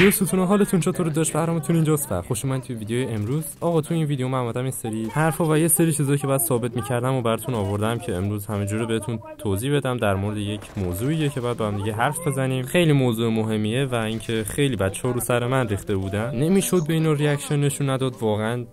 ویدیو ستون حالتون چطور داشت؟ برامتون اینجاست. خوش اومدید تو ویدیو امروز. آقا تو این ویدیو من اومدم این سری حرفا و یه سری چیزایی که بعد ثابت می‌کردم و براتون آوردم که امروز همینجوری بهتون توضیح بدم در مورد یک موضوعیه که بعد با هم دیگه حرف بزنیم. خیلی موضوع مهمیه و اینکه خیلی بچه‌ها رو سر من ریخته بودن، نمیشد به اینو ریاکشن نشون نداد. واقعا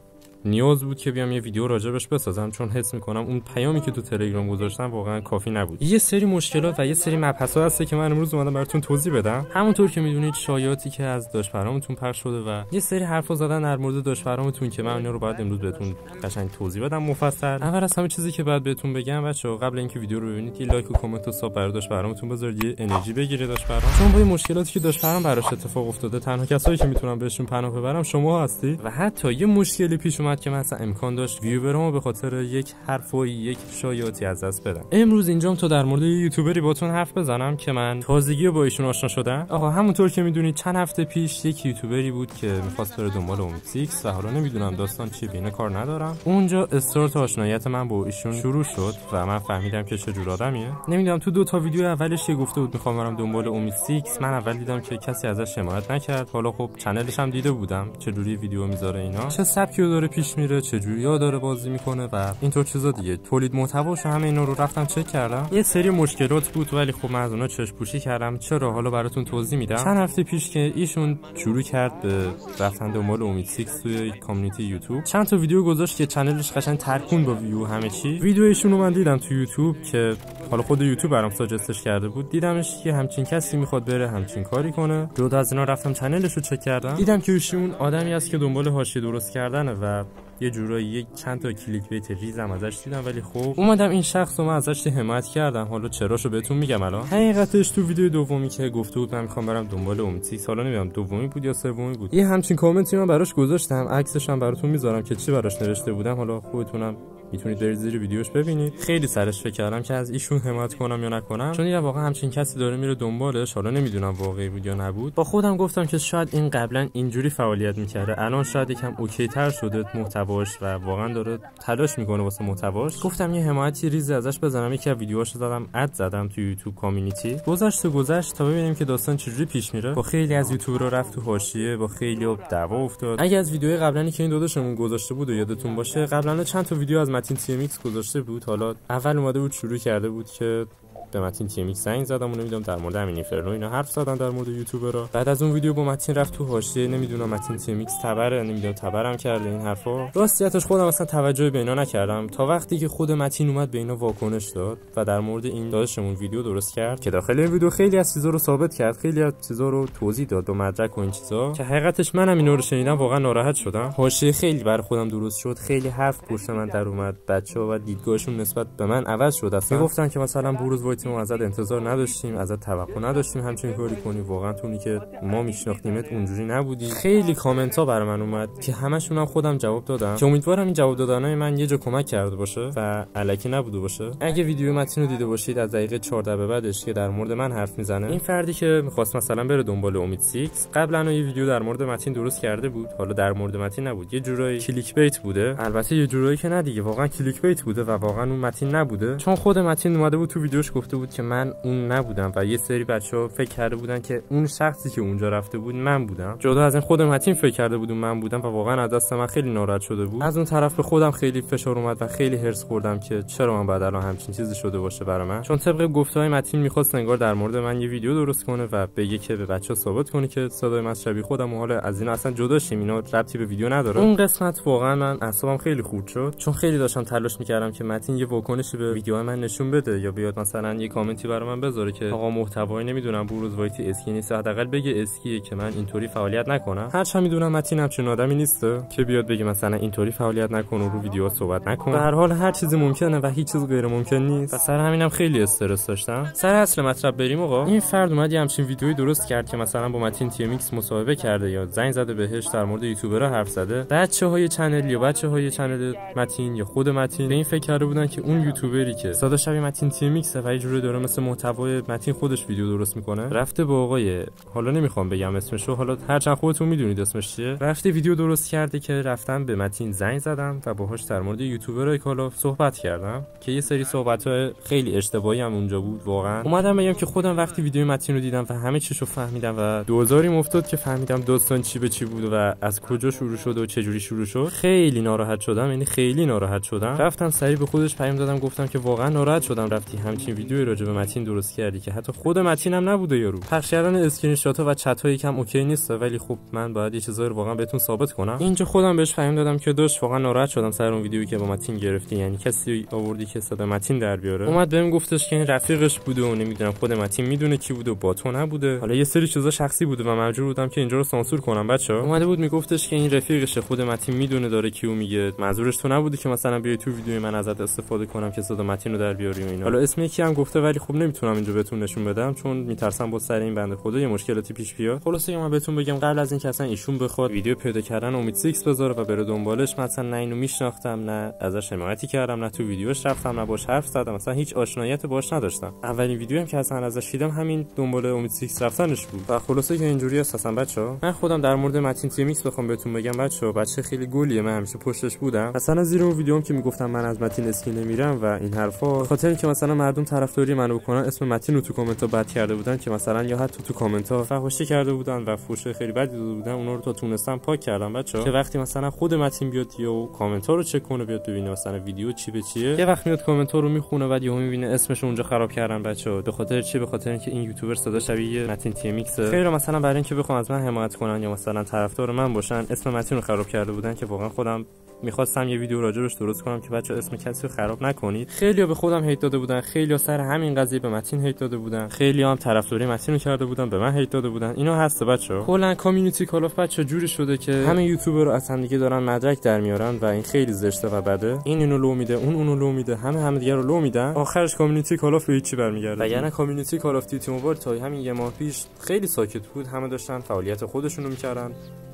نیاز بود که بیام یه ویدیو راجبش بسازم، چون حس میکنم اون پیامی که تو تلگرام گذاشتم واقعا کافی نبود. یه سری مشکلات و یه سری مبحثا هست که من امروز اومدم براتون توضیح بدم. همونطور که میدونید شایعاتی که از داش فرامتون پخش شده و یه سری حرفا زدن در مورد داش فرامتون که من اینا رو باید امروز بهتون قشنگ توضیح بدم مفصل. اول از همه چیزی که بعد بهتون بگم بچه‌ها، قبل اینکه ویدیو رو ببینید یه لایک و کامنت و ساب برای داش فرامتون بذارید، یه انرژی بگیره داش فرام، چون با این مشکلاتی که داش فرام براش اتفاق افتاده تنها کسایی که میتونن بهشون پناه ببرم شما هستید. و حتی یه مشکلی پیش اومد که مثلا امکان داشت ویورامو به خاطر یک حرفی یک شایعاتی از دست بدم. امروز اینجام تو در مورد یه یوتیوبری باتون حرف بزنم که من تازگی با ایشون آشنا شدم. آقا همونطور که میدونید چند هفته پیش یک یوتیوبری بود که می‌خواست بره دنبال امید سیکس و حالا نمیدونم داستان چی، بینه کار ندارم. اونجا استارت آشناییت من با ایشون شروع شد و من فهمیدم که چه جور آدمیه. نمیدونم تو دو تا ویدیو اولش گفته بود می‌خوام برم دنبال امید سیکس. من اول دیدم که کسی ازش حمایت نکرد. حالا خب چنلش هم دیده بودم چه جوری ویدیو میذاره، اینا چه سبکی داره پیش میره، چه جوری داره بازی میکنه و اینطور چیزا دیگه. تولید محتواش همه اینا رو رفتم چک کردم. یه سری مشکلات بود ولی خب من از اونها چشم پوشی کردم. چرا؟ حالا براتون توضیح میدم. چند هفته پیش که ایشون شروع کرد به رفتن دنبال امید سیکس توی کامیونیتی یوتیوب، چند تا ویدیو گذاشت که چنلش قشنگ ترکون با ویو همه چی. ویدیو ایشون رو من دیدم تو یوتیوب که حالا خود یوتیوب برام ساجستش کرده بود. دیدمش که همچین کسی میخواد بره همچین کاری کنه. جدا از اینا رفتم چنلش رو چک کردم، دیدم که ایشون آدمی است که دنبال حاشیه درست کردنه و یه جورایی یک چند تا کلیک بیت ریزم ازش دیدم. ولی خب اومدم این شخص رو من ازش حمایت کردم. حالا چراشو بهتون میگم الان. حقیقتش تو ویدیو دومی که گفته بود من میخوام برم دنبال امید سیکس، حالا نمیدونم دومی بود یا سومی بود، یه همچین کامنتی من براش گذاشتم، عکسش هم براتون میذارم که چی براش نوشته بودم. حالا خودتونم میتونید برید زیر ویدیوش ببینید. خیلی سرش فکر کردم که از ایشون حمایت کنم یا نکنم، چون دیدم واقعا همچین کسی داره میره دنبالش. حالا نمیدونم واقعی بود یا نبود. با خودم گفتم که شاید این قبلا اینجوری فعالیت میکرده، الان شاید یکم اوکی تر شده محتواش و واقعا داره تلاش میکنه واسه محتواش. گفتم یه حمایتی ریزی ازش بزنم. یکی از ویدیوهاشو زدم، اد زدم تو یوتیوب کامیونیتی. گذشت تا ببینیم که داستان چجوری پیش میره. با خیلی از یوتیوبرها رفت تو حاشیه، با خیلی دعوا افتاد. اگه از ویدیوهای قبلانی که این داداشمون گذاشته بود و یادتون باشه، قبلا چند تا ویدیو از متین تی ام ایکس گذاشته بود. حالا اول اومده بود شروع کرده بود که به متین تی ام ایکس زنگ زدم و نمیدونم در مورد همین اینفرنو اینا حرف زدن در مورد یوتیوبرها. بعد از اون ویدیو با متین رفت تو حاشیه، نمیدونم متین تی ام ایکس تبره، نمیدونم تبرم کرده این حرفا. راستیتش خودم اصلا توجه به اینا نکردم تا وقتی که خود متین اومد به اینا واکنش داد و در مورد این داداشمون ویدیو درست کرد که داخل این ویدیو خیلی از چیزا رو ثابت کرد، خیلی از چیزا رو توضیح داد با مدرک و این چیزا که حقیقتش منم اینا رو شنیدم واقعا ناراحت شدم. حاشیه خیلی برای خودم درست شد، خیلی حرف پشت من در اومد. بچه‌ها و دیدگاهشون نسبت به من عوض شد. اصلا گفتن که مثلا بروز وایتی ما ازت انتظار نداشتیم، ازت توقع نداشتیم همچین کاری کنی، واقعا تونی که ما میشناختیمت اونجوری نبودی. خیلی کامنت ها برای من اومد که همشون هم خودم جواب دادم که امیدوارم این جواب دادنای من یه جا کمک کرده باشه و الکی نبوده باشه. اگه ویدیو متین رو دیده باشید از دقیقه 14 به بعدش که در مورد من حرف میزنه، این فردی که میخواست مثلا بره دنبال امید سیکس قبلا یه ویدیو در مورد متین درست کرده بود. حالا در مورد متین نبود، یه جورایی کلیک بیت بوده. البته یه جورایی که نه دیگه، واقعا کلیک بیت بوده و واقعا اون متین نبوده، چون خود متین اومده بود تو ویدیوش گفته بود که من اون نبودم و یه سری بچه‌ها فکر کرده بودن که اون شخصی که اونجا رفته بود من بودم. جدا از این خود متین فکر کرده بود من بودم و واقعا از دست من خیلی ناراحت شده بود. از اون طرف به خودم خیلی فشار اومد و خیلی هرس خوردم که چرا من بعد الان همچین چیزی شده باشه برای من، چون طبق گفته‌های متین می‌خواست انگار در مورد من یه ویدیو درست کنه و بگه که به بچه‌ها ثابت کنه که صدای من شبیه خودم. و حالا از اینا اصلا جدا شیم، اینا ربطی به ویدیو نداره. اون قسمت واقعا من اعصابم خیلی خورد شد، چون خیلی داشتم تلاش می‌کردم که متین یه واکنشی به ویدیو من نشون بده یا بیاد مثلا یه کامنتی برای من بذاره که آقا محتوایی نمیدونم بروز وایتی اسکی نیست، حداقل بگه اسکیه که من اینطوری فعالیت نکنم. هرچند میدونم متین همچین آدمی نیسته که بیاد بگه مثلا اینطوری فعالیت نکن و رو ویدیو صحبت نکن. به هر حال هر چیزی ممکنه و هیچ چیز غیر ممکن نیست و سر همینم خیلی استرس داشتم. سر اصل مطلب بریم. آقا این فرد اومد یه همچین ویدیویی درست کرد که مثلا با متین تی ام ایکس مصاحبه کرده یا زنگ زده بهش در مورد یوتیوبرها حرف زده. بچه‌های چنل یا بچه‌های چنل متین یا خود متین به این فکر کرده بودن که اون یوتیوبری که صدا شبیه متین تی ام ایکس و یه جوری داره مثل محتوای متین خودش ویدیو درست میکنه. رفته با آقای، حالا نمیخوام بگم اسمشو، حالا هرچند خودتون میدونید اسمش چیه، رفته ویدیو درست کرده که رفتم به متین زنگ زدم و باهاش در مورد یوتیوبرای کال آف صحبت کردم که یه سری صحبت‌های خیلی اشتباهی هم اونجا بود. واقعا اومدم بگم که خودم وقتی ویدیو متین رو دیدم و همه چیشو فهمیدم و دوزاریم افتاد که فهمیدم داستان چی به چی بود و از کجا شروع شد و چه جوری شروع شد. خیلی ناراحت شدم، یعنی خیلی ناراحت شدم. رفتم سریع به خودش پیام دادم، گفتم که واقعا ناراحت شدم رفتی همچین ویدیویی راجع به متین درست کردی که حتی خود متین هم نبوده یارو. پخش کردن اسکرین شات و چت ها یکم اوکی نیست، ولی خب من باید یه چیزایی رو واقعا بهتون ثابت کنم. اینجا خودم بهش پیام دادم که داش واقعا ناراحت شدم سر اون ویدیویی که با متین گرفتی، یعنی کسی آوردی که صدا متین در بیاره. اومد بهم گفتش که این رفیقش بوده و نمیدونم خود متین میدونه کی بوده و با تو نبوده. حالا یه سری چیزا شخصی بوده و مجبور بودم که اینجا رو سانسور کنم. بچه‌ها اومده بود میگفتش که این رفیقشه، خود متین میدونه داره کیو میگه، منظورش تو نبوده که مثلا بیای تو ویدیو من ازت استفاده کنم که صدا متین رو در بیاری و اینا. حالا اسم یکی هم گفته ولی خب نمیتونم اینجا بهتون نشون بدم چون میترسم با سر این بنده خدا یه مشکلاتی پیش بیاد. خلاصه من بهتون بگم قبل از اینکه اصلا ایشون بخواد ویدیو پیدا کردن امید سیکس بذاره و بره دنبالش، مثلا نه اینو میشناختم، نه ازش حمایتی کردم، نه تو ویدیوش رفتم، نه باش حرف زدم، مثلا هیچ آشناییت باش نداشتم. اولین ویدیویی که اصلا ازش دیدم همین دنبال امید سیکس رفتنش بود. و خلاصه که اینجوری اساسا بچه‌ها من خودم در مورد متین تی ام ایکس بخوام بهتون بگم بچه‌ها، بچه خیلی گلیه، من همیشه پشتش بودم. مثلا زیر اون ویدیوام که میگفتم من از متین اسکی نمیرم و این حرفا، خاطر اینکه مثلا مردم طرفداری منو بکنن اسم متین رو تو کامنت ها بد کرده بودن که مثلا یا حتی تو کامنت ها فحاشی کرده بودن و فوش خیلی بدی داده بودن، اونا رو تا تونستم پاک کردم بچه‌ها. که وقتی مثلا خود متین بیاد یا کامنت ها رو چک کنه بیاد ببینه مثلا ویدیو چی به چیه، یه وقت میاد کامنت ها رو میخونه بعد یهو میبینه اسمش اونجا خراب کردن بچه‌ها. به خاطر چی؟ به خاطر اینکه این یوتیوبر صدا شبیه متین تی ام ایکس. خیلی مثلا برای اینکه بخوام از من حمایت کنن یا مثلا طرفدار من باشن اسم متین رو خراب کرده بودن که واقعا خودم میخواستم یه ویدیو راجعش درست کنم که بچه‌ها اسم کسی رو خراب نکنید. خیلی‌ها به خودم هیت داده بودن، خیلی‌ها سر همین قضیه به متین هیت داده بودن، خیلی‌ها هم طرفداری متین رو کرده بودن به من هیت داده بودن. اینو هست بچه‌ها. کلا کامیونیتی کال آف بچه‌ها جوری شده که همه یوتیوبرها از هم دیگه دارن مدرک در میارن و این خیلی زشته و بده. این اینو لو میده، اون اونو لو میده، همه دیگه رو لو میدن، آخرش کامیونیتی کال آف به هیچی برمیگرده. وگرنه کامیونیتی کال آف دیوتی موبایل تا همین یه ماه پیش خیلی ساکت بود، همه داشتن فعالیت خودشون رو می‌کردن،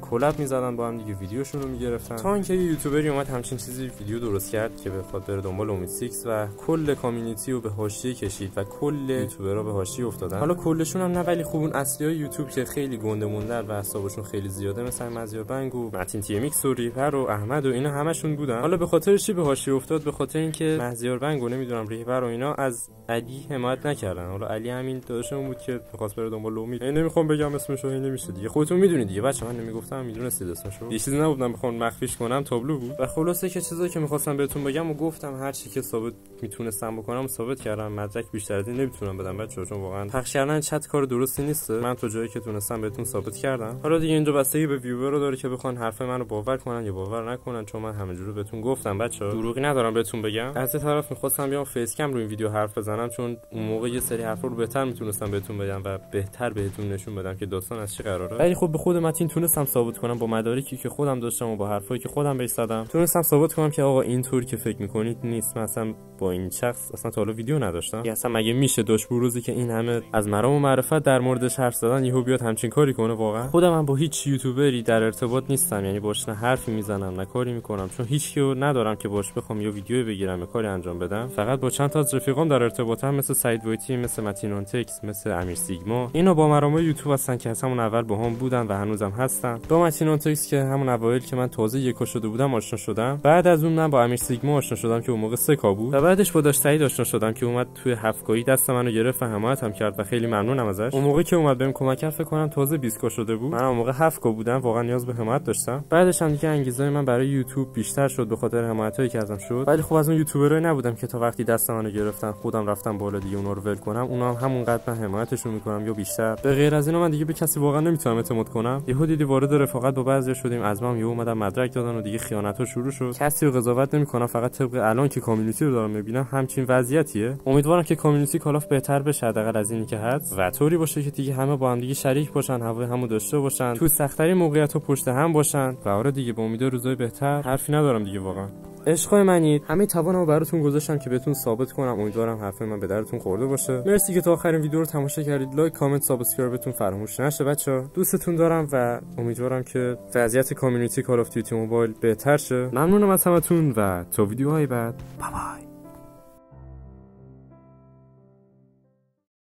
کلاب می‌زدن با هم دیگه، ویدیوشون رو می‌گرفتن. تا اینکه یوتیوبری اومد همچین چیزی ویدیو درست کرد که بخواد بره دنبال امید سیکس و کل کامیونیتی رو به حاشیه کشید و کل یوتیوبرها به حاشیه افتادن. حالا کلشون هم نه ولی خوب اون اصلیای یوتیوب که خیلی گنده موندن و حسابشون خیلی زیاده، مثلا مازیار بنگ و متین تی ام ایکس و ریپر و احمد و اینا همشون بودن. حالا به خاطر چی به حاشیه افتاد؟ به خاطر اینکه مازیار بنگ و نمیدونم ریپر و اینا از علی حمایت نکردن. حالا علی همین داداشمون بود که می‌خواست بره دنبال امید. نمیخوام بگم اسمش رو، نمیشه دیگه، خودتون میدونید دیگه بچه‌ها، من نمیگفتم میدونستید اسمشو، یه چیزی نبودم بخوام مخفیش کنم، تابلو بود. و خلاصه که چیزایی که می‌خواستم بهتون بگم و گفتم، هر چی که ثابت میتونستم بکنم ثابت کردم. مدرک بیشتر از این نمیتونم بدم بچه‌ها، چون واقعا پخش کردن چت کار درستی نیست. من تو جایی که تونستم بهتون ثابت کردم. حالا دیگه اینجا بستگی به ویور رو داره که بخوان حرف منو باور کنن یا باور نکنن، چون من همینجوری بهتون گفتم بچه‌ها، دروغی ندارم بهتون بگم. از یه طرف می‌خواستم بیام فیس کم رو این ویدیو حرف بزنم، چون اون موقع یه سری حرفا رو بهتر میتونستم بهتون بگم و بهتر بهتون نشون بدم که داستان از چی قراره. ولی خب به خود متین تونستم ثابت کنم با مدارکی که خودم داشتم و با حرفایی که خودم بهش زدم، تونستم ثابت کنم که آقا اینطور که فکر میکنید نیست. مثلا با این شخص اصلا تا حالا ویدیو نداشتم. اصلا مگه میشه داش بروزی که این همه از مرام و معرفت در موردش حرف زدن یهو بیاد همچین کاری کنه؟ واقعا خودم هم با هیچ یوتیوبری در ارتباط نیستم، یعنی باش نه حرفی میزنم نه کاری میکنم، چون هیچ کیو ندارم که باش بخوام یا ویدیو بگیرم یا کاری انجام بدم. فقط با چند تا از رفیقام در ارتباطم، مثل سعید وایتی، مثل متین اونتکس، مثل امیر سیگما. اینا با مرام یوتیوب هستن که از همون اول باهام بودن و هنوزم هستن. با متین اونتکس که همون اوایل که من تازه یکو شده بودم آشنا شدم، بعد از اون من با امیر سیگما آشنا شدم که اون موقع 3K بود و بعدش با داش سعید آشنا شدم که اومد توی 7K دست منو گرفت و حمایتم کرد و خیلی ممنونم ازش. اون موقع که اومد بهم کمک کرد فکر کنم تازه 20K شده بود، من اون موقع 7K بودم، واقعا نیاز به حمایت داشتم. بعدش هم دیگه انگیزه من برای یوتیوب بیشتر شد به خاطر حمایتایی که ازم شد. ولی خب از اون یوتیوبرای نبودم که تا وقتی دست منو گرفتن خودم رفتم بالا دیگه اونا رو ول کنم. اونا هم همونقدر من حمایتشون میکنم یا بیشتر. به غیر از اینا من دیگه به کسی واقعا نمیتونم اعتماد کنم. یهو دیدی وارد رفاقت با بعضیا شدیم، از من یهو اومدن مدرک دادن و دیگه خیانت‌ها شروع شد. کسی رو قضاوت نمیکنم، فقط طبق الان که کامیونیتی رو دارم میبینم همچین وضعیتیه. امیدوارم که کامیونیتی کال آف بهتر بشه حداقل از اینی که هست و طوری باشه که دیگه همه با هم دیگه شریک باشن، هوای همو داشته باشن، تو سخت‌ترین موقعیت‌ها پشت هم باشن و آره دیگه با امید روزای بهتر. حرفی ندارم دیگه واقعا. عشقای منید، همه توانمو براتون گذاشتم که بهتون ثابت کنم. امیدوارم حرف من به درتون خورده باشه. مرسی که تا آخرین ویدیو رو تماشا کردید. لایک، کامنت، سابسکرایبتون فراموش نشه بچه‌ها. دوستتون دارم و امیدوارم که وضعیت کامیونیتی کال آف دیوتی موبایل بهتر شه. ممنونم از همتون و تا ویدیوهای بعد. بای بای.